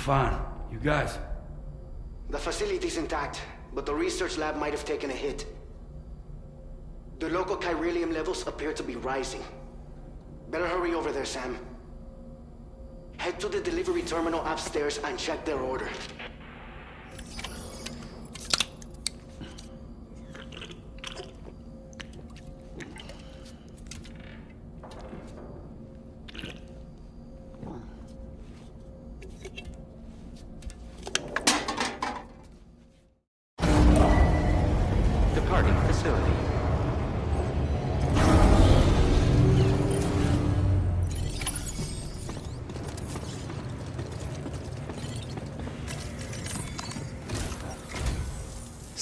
Fine. You guys? The facility's intact, but the research lab might have taken a hit. The local chiralium levels appear to be rising. Better hurry over there, Sam. Head to the delivery terminal upstairs and check their order.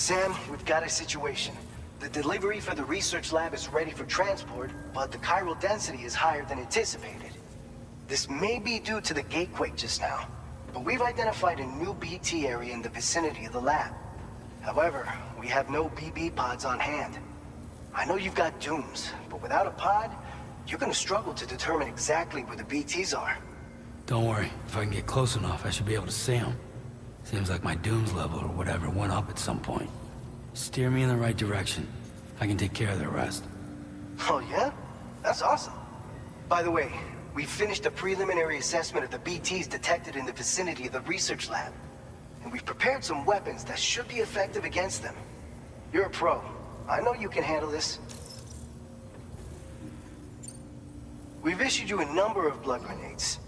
Sam, we've got a situation. The delivery for the research lab is ready for transport, but the chiral density is higher than anticipated. This may be due to the gatequake just now, but we've identified a new BT area in the vicinity of the lab. However, we have no BB pods on hand. I know you've got dooms, but without a pod, you're gonna struggle to determine exactly where the BTs are. Don't worry. If I can get close enough, I should be able to see them. Seems like my dooms level or whatever went up at some point. Steer me in the right direction. I can take care of the rest. Oh yeah? That's awesome. By the way, we finished a preliminary assessment of the BTs detected in the vicinity of the research lab. And we've prepared some weapons that should be effective against them. You're a pro. I know you can handle this. We've issued you a number of blood grenades.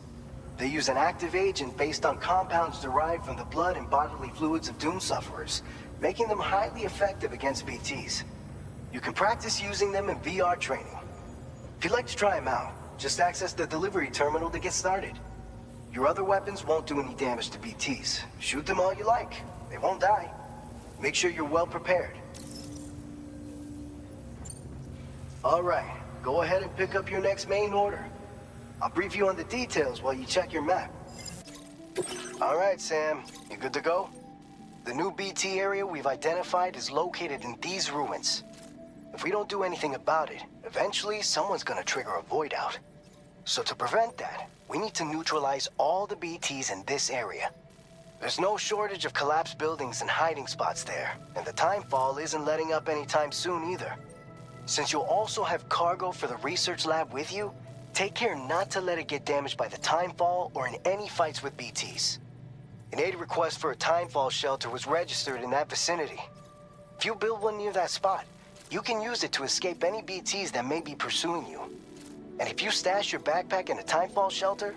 They use an active agent based on compounds derived from the blood and bodily fluids of Doom sufferers, making them highly effective against BTs. You can practice using them in VR training. If you'd like to try them out, just access the delivery terminal to get started. Your other weapons won't do any damage to BTs. Shoot them all you like. They won't die. Make sure you're well prepared. All right, go ahead and pick up your next main order. I'll brief you on the details while you check your map. All right, Sam. You good to go? The new BT area we've identified is located in these ruins. If we don't do anything about it, eventually someone's gonna trigger a void out. So to prevent that, we need to neutralize all the BTs in this area. There's no shortage of collapsed buildings and hiding spots there, and the timefall isn't letting up anytime soon either. Since you'll also have cargo for the research lab with you, take care not to let it get damaged by the timefall or in any fights with BTs. An aid request for a timefall shelter was registered in that vicinity. If you build one near that spot, you can use it to escape any BTs that may be pursuing you. And if you stash your backpack in a timefall shelter,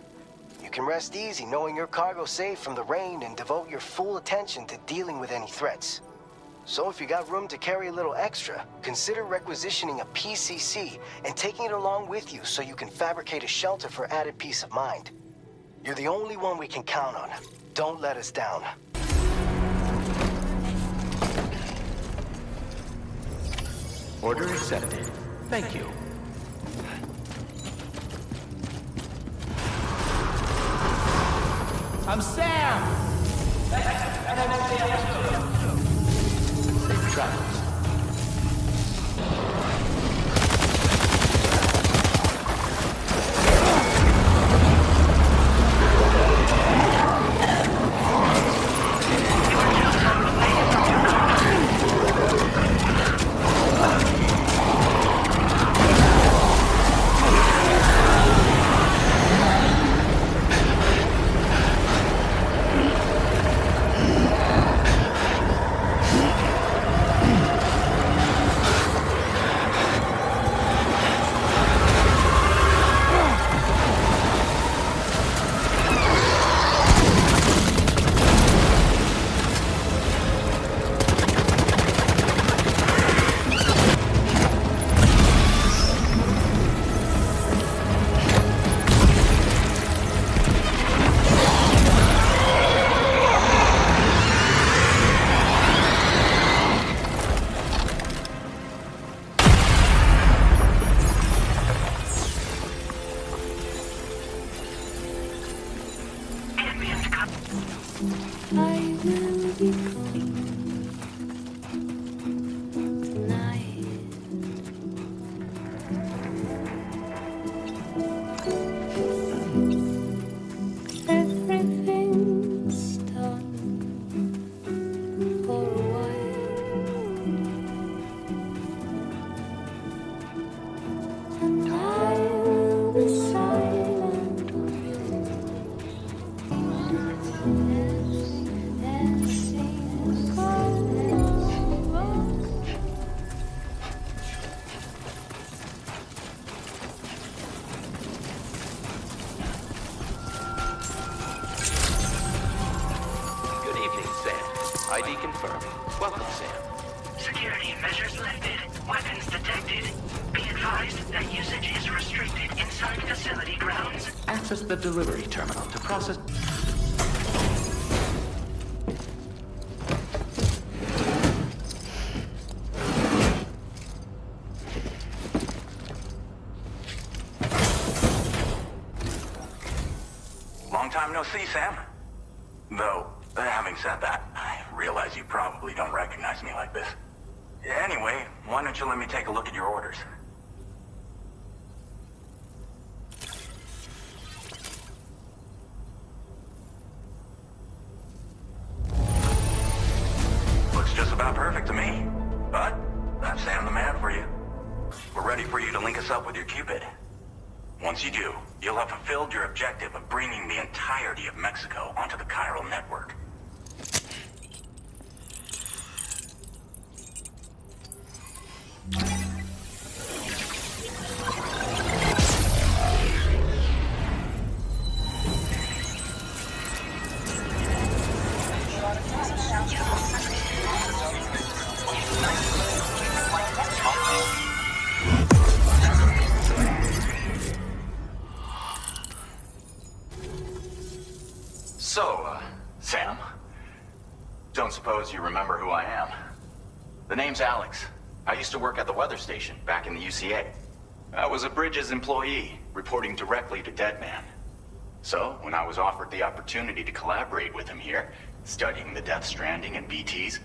you can rest easy knowing your cargo's safe from the rain and devote your full attention to dealing with any threats. So if you got room to carry a little extra, consider requisitioning a PCC and taking it along with you so you can fabricate a shelter for added peace of mind. You're the only one we can count on. Don't let us down. Order accepted. Thank you. I'm Sam! Safe travels. ID confirmed. Welcome, Sam. Security measures lifted. Weapons detected. Be advised that usage is restricted inside facility grounds. Access the delivery terminal to process... Long time no see, Sam. Though, having said that, I realize you probably don't recognize me like this. Anyway, why don't you let me take a look at your orders? Looks just about perfect to me. But, that's Sam the man for you. We're ready for you to link us up with your Cupid. Once you do, you'll have fulfilled your objective of bringing the entirety of Mexico onto the chiral network. So, Sam, don't suppose you remember who I am? The name's Alex. I used to work at the weather station back in the UCA. I was a Bridges employee, reporting directly to Deadman. So, when I was offered the opportunity to collaborate with him here, studying the Death Stranding and BTs,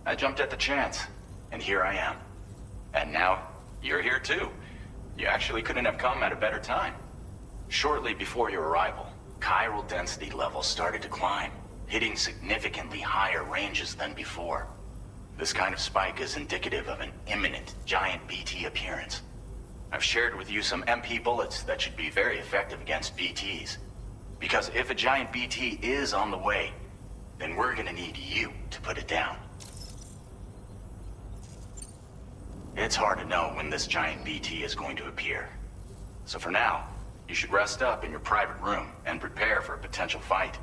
I jumped at the chance, and here I am. And now, you're here too. You actually couldn't have come at a better time. Shortly before your arrival, chiral density levels started to climb, hitting significantly higher ranges than before. This kind of spike is indicative of an imminent giant BT appearance. I've shared with you some MP bullets that should be very effective against BTs. Because if a giant BT is on the way, then we're gonna need you to put it down. It's hard to know when this giant BT is going to appear. So for now, you should rest up in your private room and prepare for a potential fight.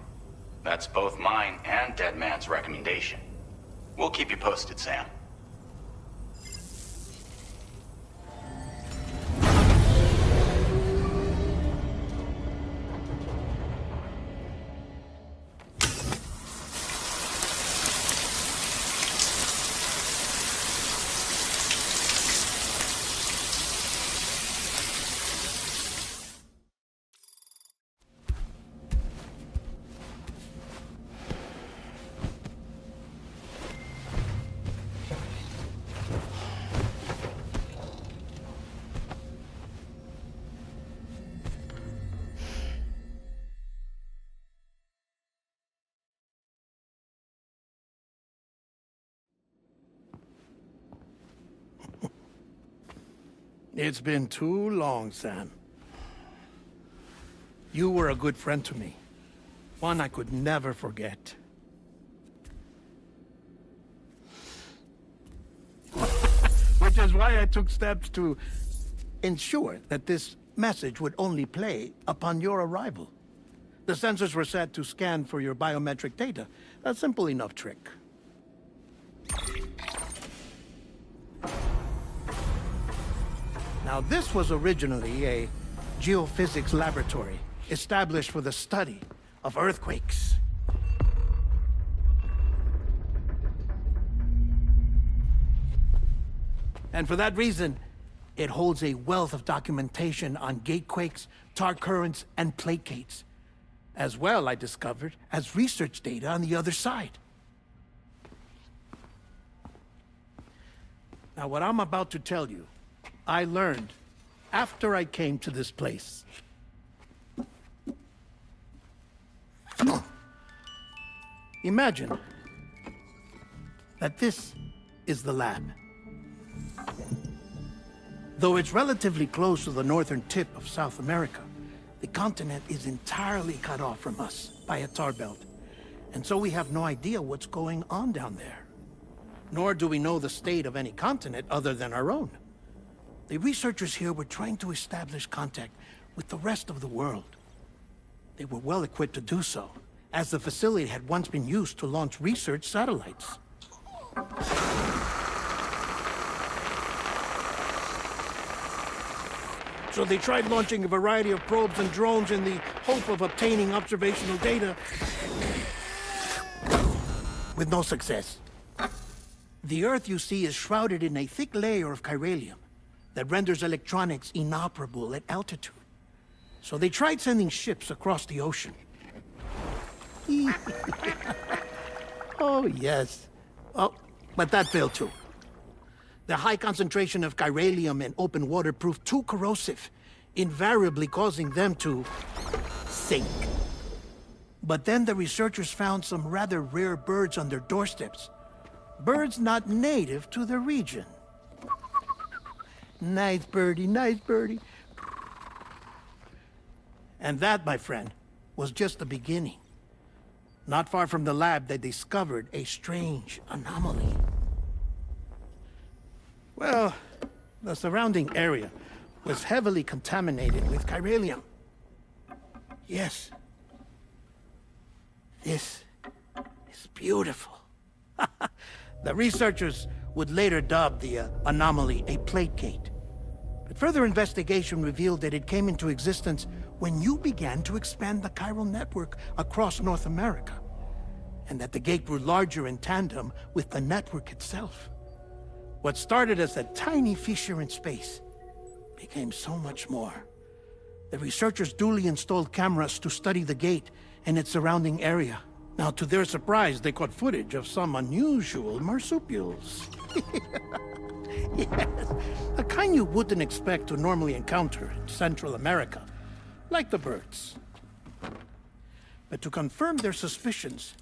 That's both mine and Deadman's recommendation. We'll keep you posted, Sam. It's been too long, Sam. You were a good friend to me. One I could never forget. Which is why I took steps to ensure that this message would only play upon your arrival. The sensors were set to scan for your biometric data. A simple enough trick. Now, this was originally a geophysics laboratory established for the study of earthquakes. And for that reason, it holds a wealth of documentation on gatequakes, tar currents, and placates. As well, I discovered, as research data on the other side. Now, what I'm about to tell you, I learned after I came to this place. Imagine that this is the lab. Though it's relatively close to the northern tip of South America, the continent is entirely cut off from us by a tar belt. And so we have no idea what's going on down there. Nor do we know the state of any continent other than our own. The researchers here were trying to establish contact with the rest of the world. They were well equipped to do so, as the facility had once been used to launch research satellites. So they tried launching a variety of probes and drones in the hope of obtaining observational data, with no success. The Earth, you see, is shrouded in a thick layer of chiralium that renders electronics inoperable at altitude. So they tried sending ships across the ocean. Oh, yes. Oh, but that failed too. The high concentration of chiralium in open water proved too corrosive, invariably causing them to sink. But then the researchers found some rather rare birds on their doorsteps. Birds not native to the region. Nice birdie, nice birdie. And that, my friend, was just the beginning. Not far from the lab, they discovered a strange anomaly. Well, the surrounding area was heavily contaminated with chiralium. Yes. This is beautiful. The researchers would later dub the anomaly a plate gate. But further investigation revealed that it came into existence when you began to expand the chiral network across North America, and that the gate grew larger in tandem with the network itself. What started as a tiny fissure in space became so much more. The researchers duly installed cameras to study the gate and its surrounding area. Now, to their surprise, they caught footage of some unusual marsupials. Yes, a kind you wouldn't expect to normally encounter in Central America, like the birds. But to confirm their suspicions,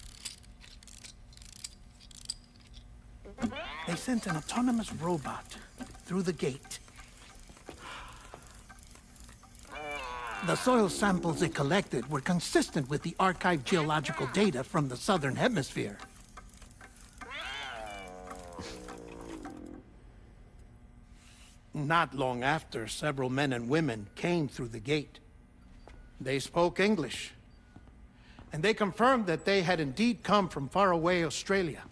they sent an autonomous robot through the gate. The soil samples it collected were consistent with the archived geological data from the southern hemisphere. Not long after, several men and women came through the gate. They spoke English, and they confirmed that they had indeed come from faraway Australia.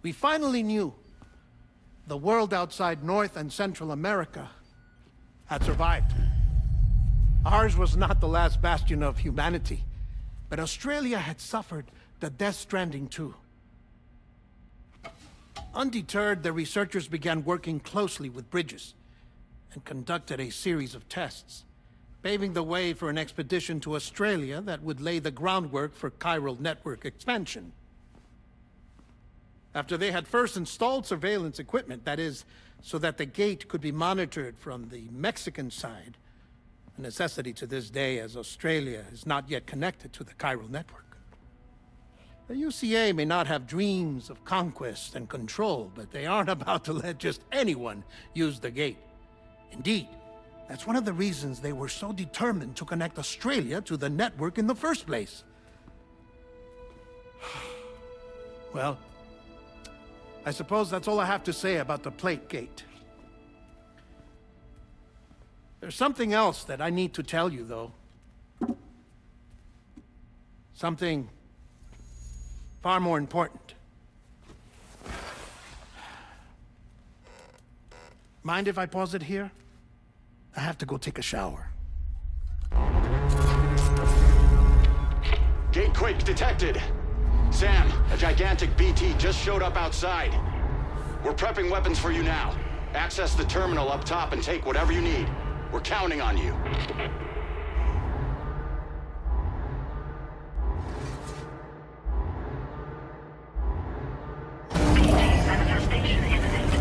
We finally knew the world outside North and Central America had survived. Ours was not the last bastion of humanity, but Australia had suffered the death stranding too. Undeterred, the researchers began working closely with Bridges and conducted a series of tests, paving the way for an expedition to Australia that would lay the groundwork for chiral network expansion. After they had first installed surveillance equipment, that is, so that the gate could be monitored from the Mexican side, a necessity to this day as Australia is not yet connected to the chiral network. The UCA may not have dreams of conquest and control, but they aren't about to let just anyone use the gate. Indeed, that's one of the reasons they were so determined to connect Australia to the network in the first place. Well, I suppose that's all I have to say about the plate gate. There's something else that I need to tell you, though. Something far more important. Mind if I pause it here? I have to go take a shower. Gate quake detected. Sam, a gigantic BT just showed up outside. We're prepping weapons for you now. Access the terminal up top and take whatever you need. We're counting on you. BT manifestation imminent.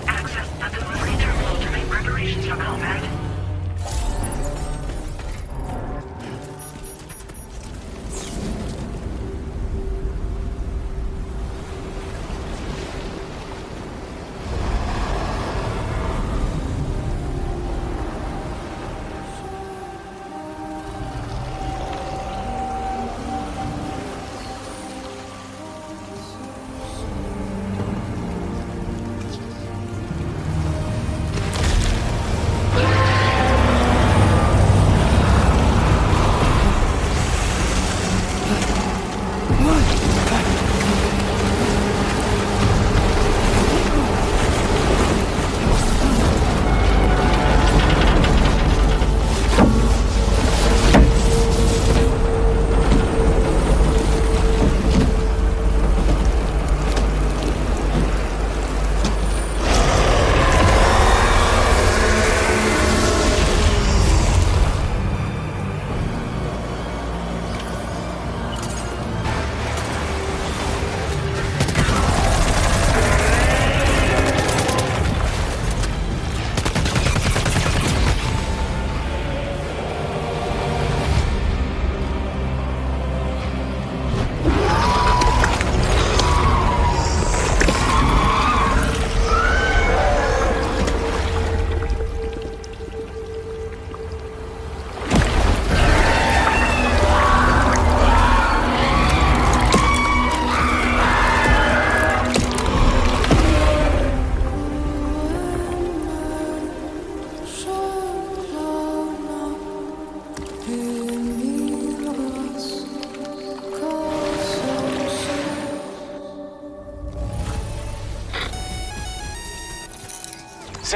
Access the delivery terminal to make preparations for combat.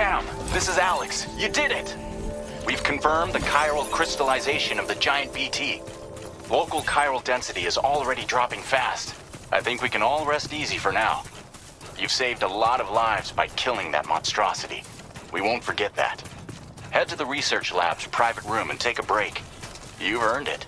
Sam, this is Alex. You did it! We've confirmed the chiral crystallization of the giant BT. Local chiral density is already dropping fast. I think we can all rest easy for now. You've saved a lot of lives by killing that monstrosity. We won't forget that. Head to the research lab's private room and take a break. You've earned it.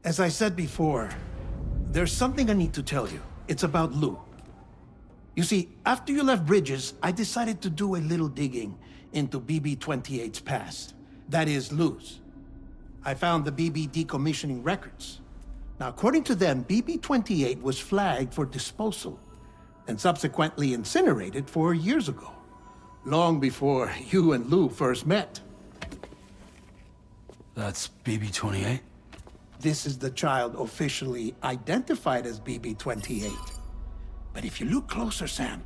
As I said before, there's something I need to tell you. It's about Lou. You see, after you left Bridges, I decided to do a little digging into BB-28's past. That is, Lou's. I found the BB decommissioning records. Now, according to them, BB-28 was flagged for disposal and subsequently incinerated 4 years ago, long before you and Lou first met. That's BB-28? This is the child officially identified as BB-28. But if you look closer, Sam,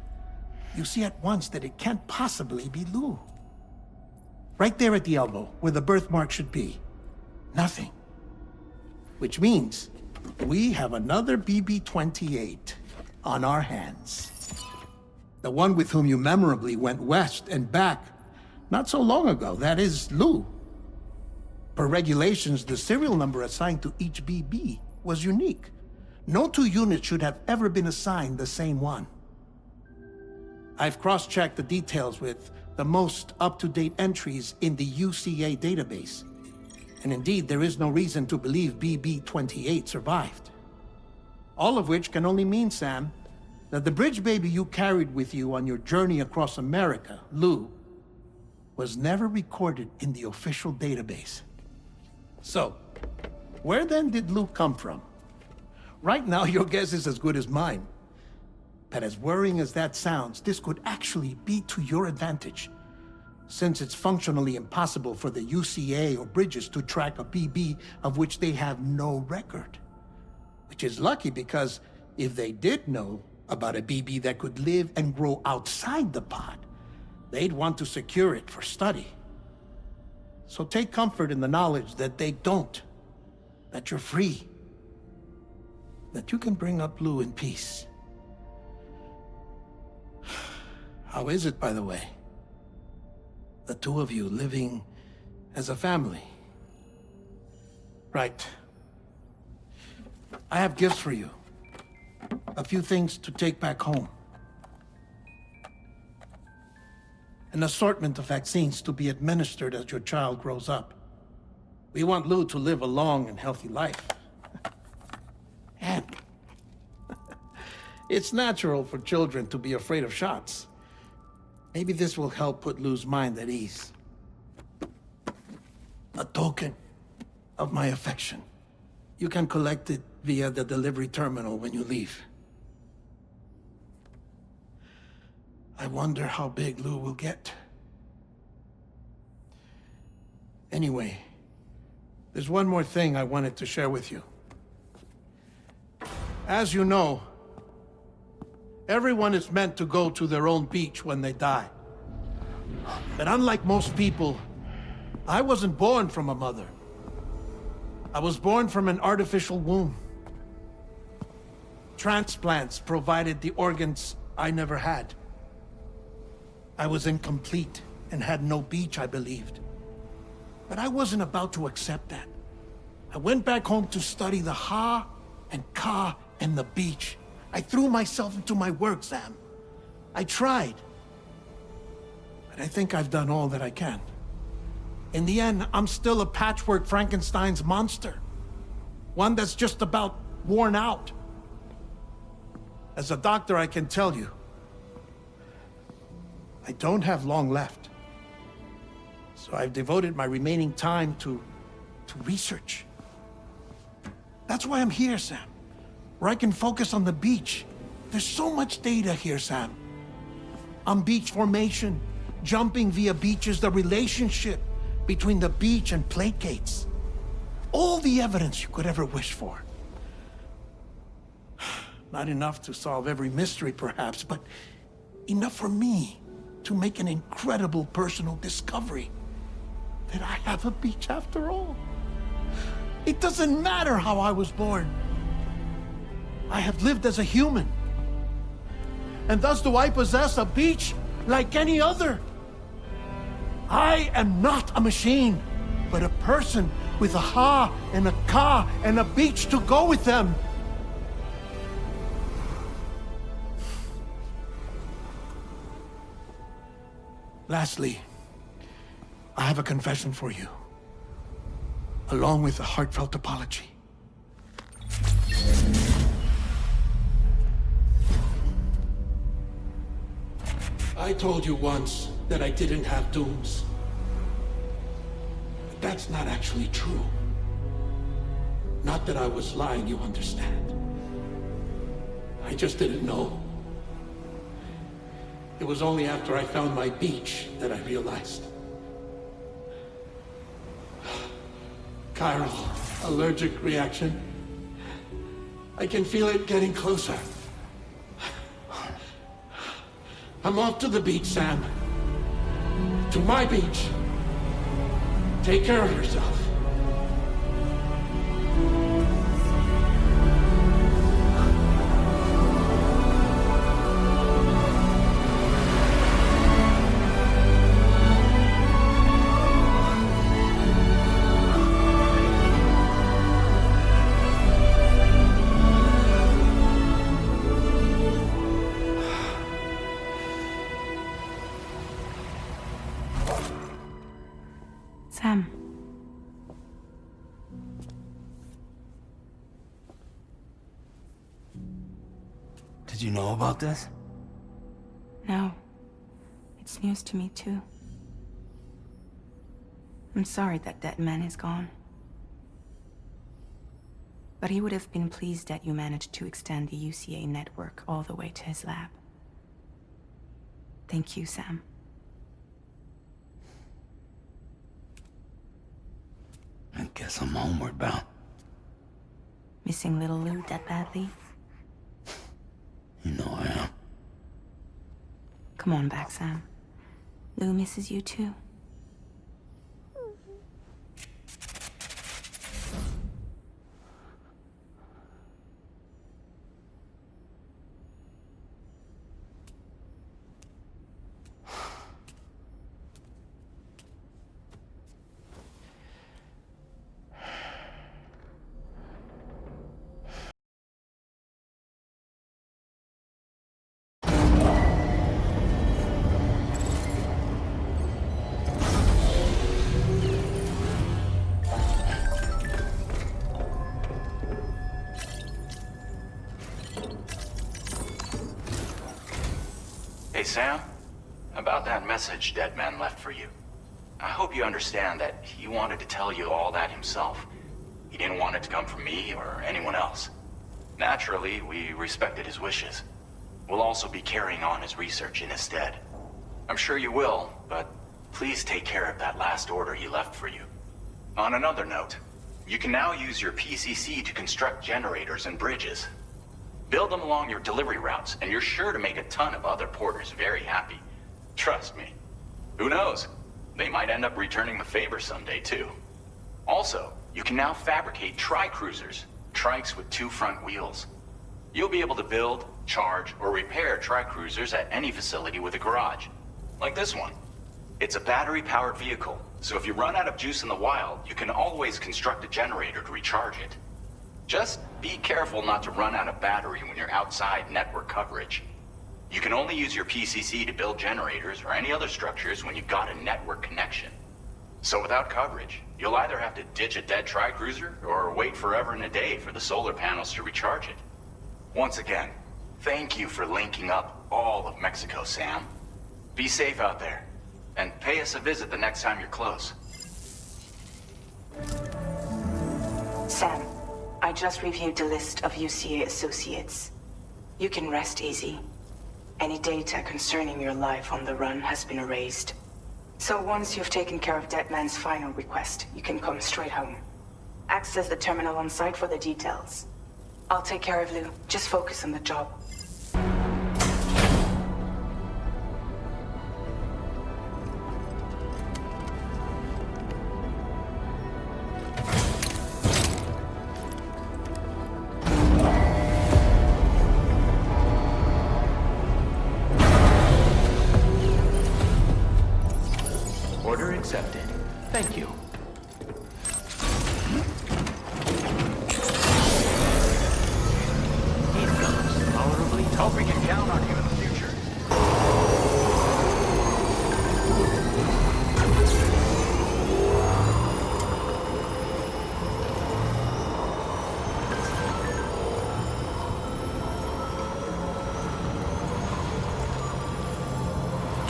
you see at once that it can't possibly be Lou. Right there at the elbow, where the birthmark should be. Nothing. Which means we have another BB-28 on our hands. The one with whom you memorably went west and back not so long ago. That is Lou. Per regulations, the serial number assigned to each BB was unique. No two units should have ever been assigned the same one. I've cross-checked the details with the most up-to-date entries in the UCA database. And indeed, there is no reason to believe BB-28 survived. All of which can only mean, Sam, that the bridge baby you carried with you on your journey across America, Lou, was never recorded in the official database. So, where then did Lou come from? Right now, your guess is as good as mine. But as worrying as that sounds, this could actually be to your advantage, since it's functionally impossible for the UCA or Bridges to track a BB of which they have no record. Which is lucky because if they did know about a BB that could live and grow outside the pod, they'd want to secure it for study. So take comfort in the knowledge that they don't, that you're free, that you can bring up Lou in peace. How is it, by the way? The two of you living as a family? Right. I have gifts for you. A few things to take back home. An assortment of vaccines to be administered as your child grows up. We want Lou to live a long and healthy life. And it's natural for children to be afraid of shots. Maybe this will help put Lou's mind at ease. A token of my affection. You can collect it via the delivery terminal when you leave. I wonder how big Lou will get. Anyway, there's one more thing I wanted to share with you. As you know, everyone is meant to go to their own beach when they die. But unlike most people, I wasn't born from a mother. I was born from an artificial womb. Transplants provided the organs I never had. I was incomplete and had no beach, I believed. But I wasn't about to accept that. I went back home to study the Ha and Ka and the beach. I threw myself into my work, Sam. I tried. But I think I've done all that I can. In the end, I'm still a patchwork Frankenstein's monster. One that's just about worn out. As a doctor, I can tell you, I don't have long left. So I've devoted my remaining time to research. That's why I'm here, Sam. Where I can focus on the beach. There's so much data here, Sam. On beach formation, jumping via beaches, the relationship between the beach and placates. All the evidence you could ever wish for. Not enough to solve every mystery, perhaps, but enough for me to make an incredible personal discovery. That I have a beach after all. It doesn't matter how I was born. I have lived as a human. And thus do I possess a beach like any other. I am not a machine, but a person with a ha and a ka and a beach to go with them. Lastly, I have a confession for you, along with a heartfelt apology. I told you once that I didn't have dooms. But that's not actually true. Not that I was lying, you understand. I just didn't know. It was only after I found my beach that I realized. Chiral allergic reaction. I can feel it getting closer. I'm off to the beach, Sam. To my beach. Take care of yourself. Sam. Did you know about this? No. It's news to me, too. I'm sorry that dead man is gone. But he would have been pleased that you managed to extend the UCA network all the way to his lab. Thank you, Sam. I guess I'm homeward bound. Missing little Lou that badly? You know I am. Come on back, Sam. Lou misses you too. Hey, Sam. About that message Deadman left for you. I hope you understand that he wanted to tell you all that himself. He didn't want it to come from me or anyone else. Naturally, we respected his wishes. We'll also be carrying on his research in his stead. I'm sure you will, but please take care of that last order he left for you. On another note, you can now use your PCC to construct generators and bridges. Build them along your delivery routes, and you're sure to make a ton of other porters very happy. Trust me. Who knows? They might end up returning the favor someday, too. Also, you can now fabricate tri-cruisers, trikes with 2 front wheels. You'll be able to build, charge, or repair tri-cruisers at any facility with a garage. Like this one. It's a battery-powered vehicle, so if you run out of juice in the wild, you can always construct a generator to recharge it. Just be careful not to run out of battery when you're outside network coverage. You can only use your PCC to build generators or any other structures when you've got a network connection. So without coverage, you'll either have to ditch a dead tri-cruiser or wait forever and a day for the solar panels to recharge it. Once again, thank you for linking up all of Mexico, Sam. Be safe out there, and pay us a visit the next time you're close. Sam, I just reviewed the list of UCA associates. You can rest easy. Any data concerning your life on the run has been erased. So once you've taken care of Deadman's final request, you can come straight home. Access the terminal on site for the details. I'll take care of Lou. Just focus on the job. Order accepted. Thank you. Heat guns, tolerably tough. We can count on you in the future.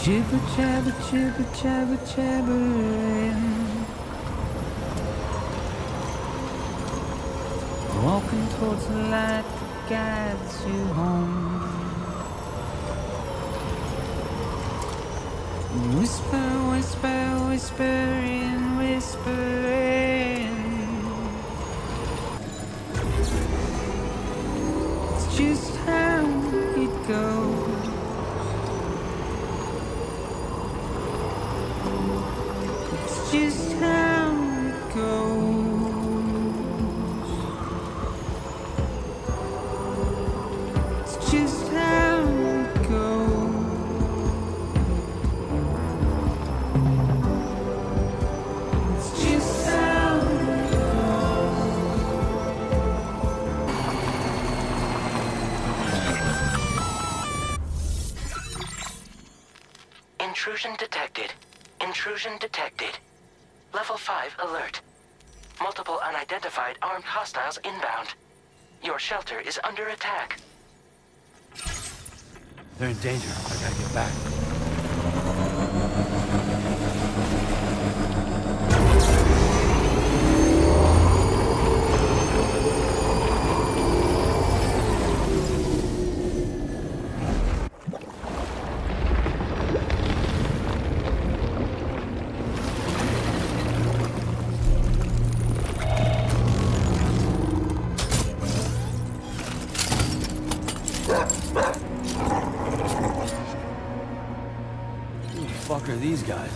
Jibber jabber jibber jabber jabbering. Walking towards the light that guides you home. Whisper, whisper, whispering, whispering. It's just how it goes. It's just how it goes. It's just how it goes. It's just how it Intrusion detected. Intrusion detected. Level 5 alert. Multiple unidentified armed hostiles inbound. Your shelter is under attack. They're in danger. I gotta get back. Who the fuck are these guys?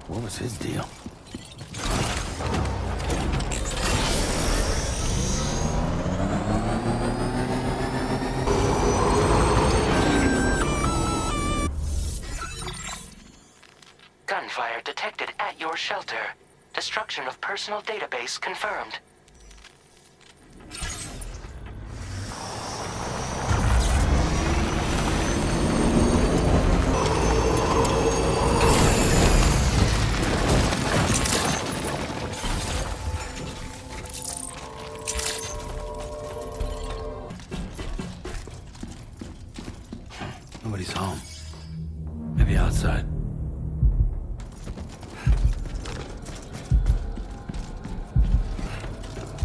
What was his deal? Gunfire detected at your shelter. Destruction of personal database confirmed. Nobody's home. Maybe outside.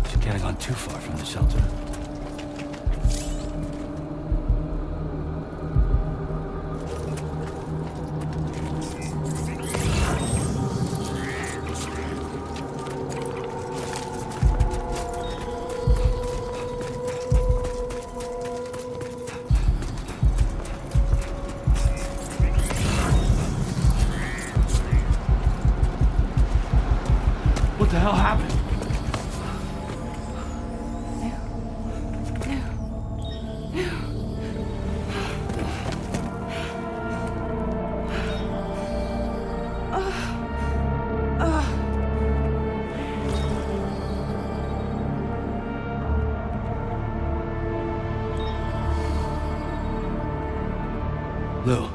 She can't have gone too far from the shelter. What the hell happened? Lou.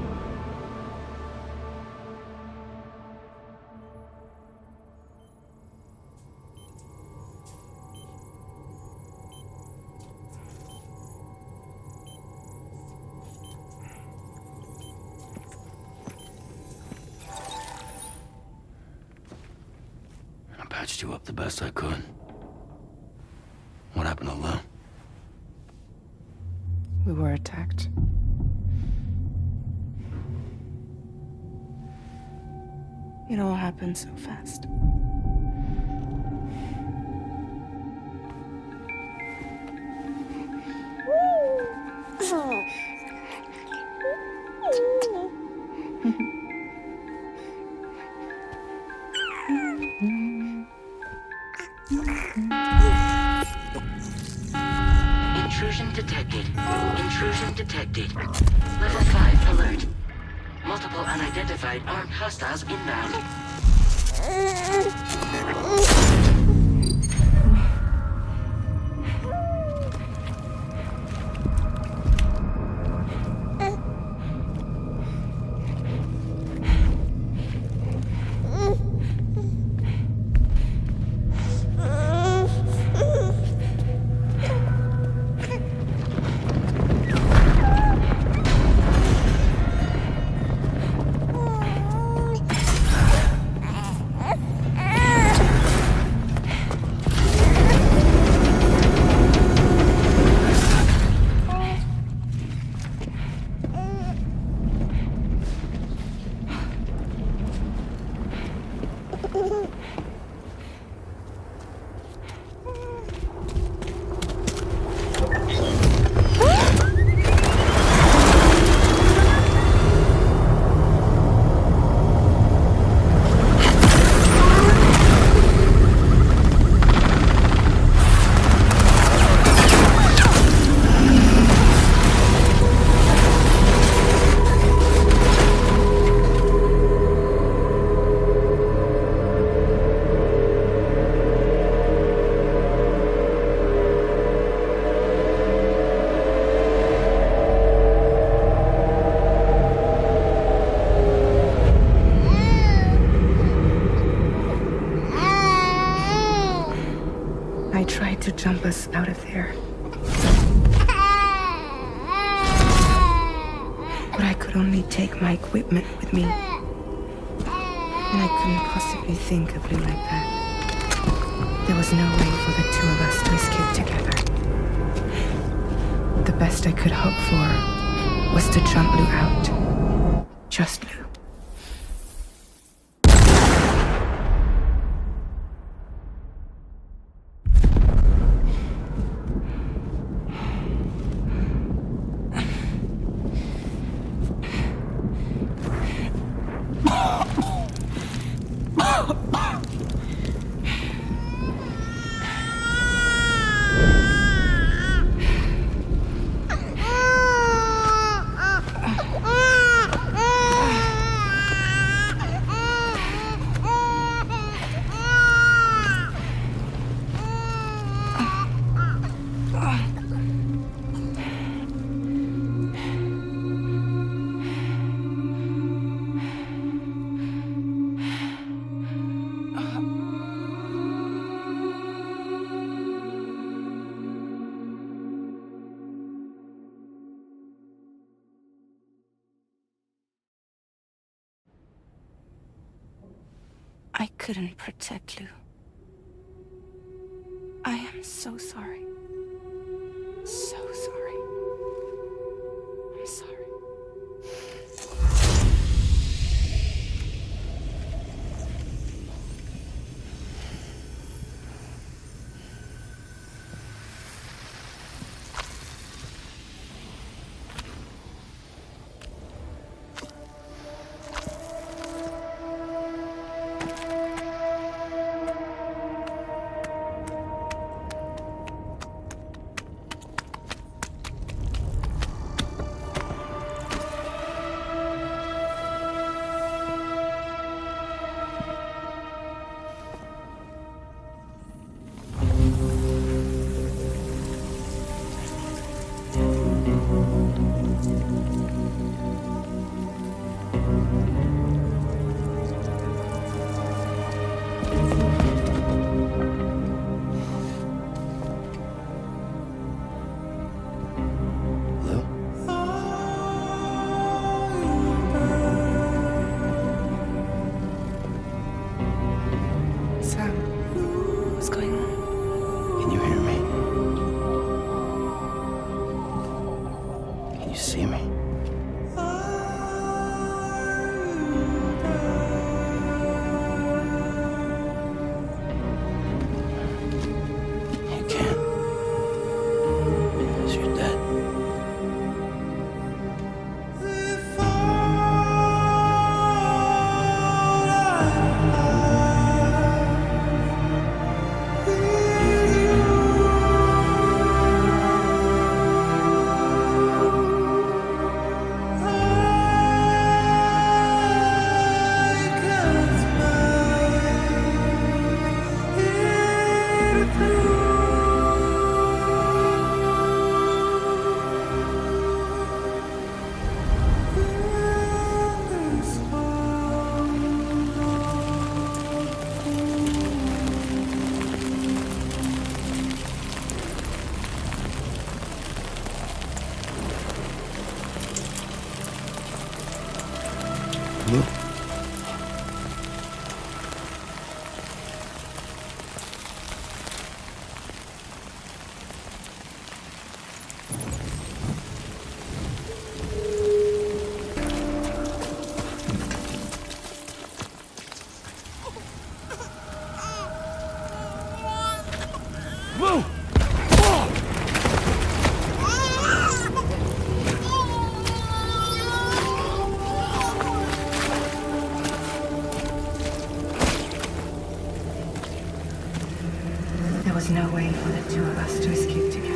I patched you up the best I could. What happened to Lou? We were attacked. It all happened so fast. Intrusion detected. Intrusion detected. Level 5 alert. Multiple unidentified armed hostiles inbound. I tried to jump us out of there. But I could only take my equipment with me. And I couldn't possibly think of Lou like that. There was no way for the two of us to escape together. The best I could hope for was to jump Lou out. Just Lou. I couldn't protect Lou. I am so sorry. So sorry. I'm sorry. Sam, what's going on? Can you hear me? Can you see me? You can't. Because you're dead. Look. There was no way for the two of us to escape together.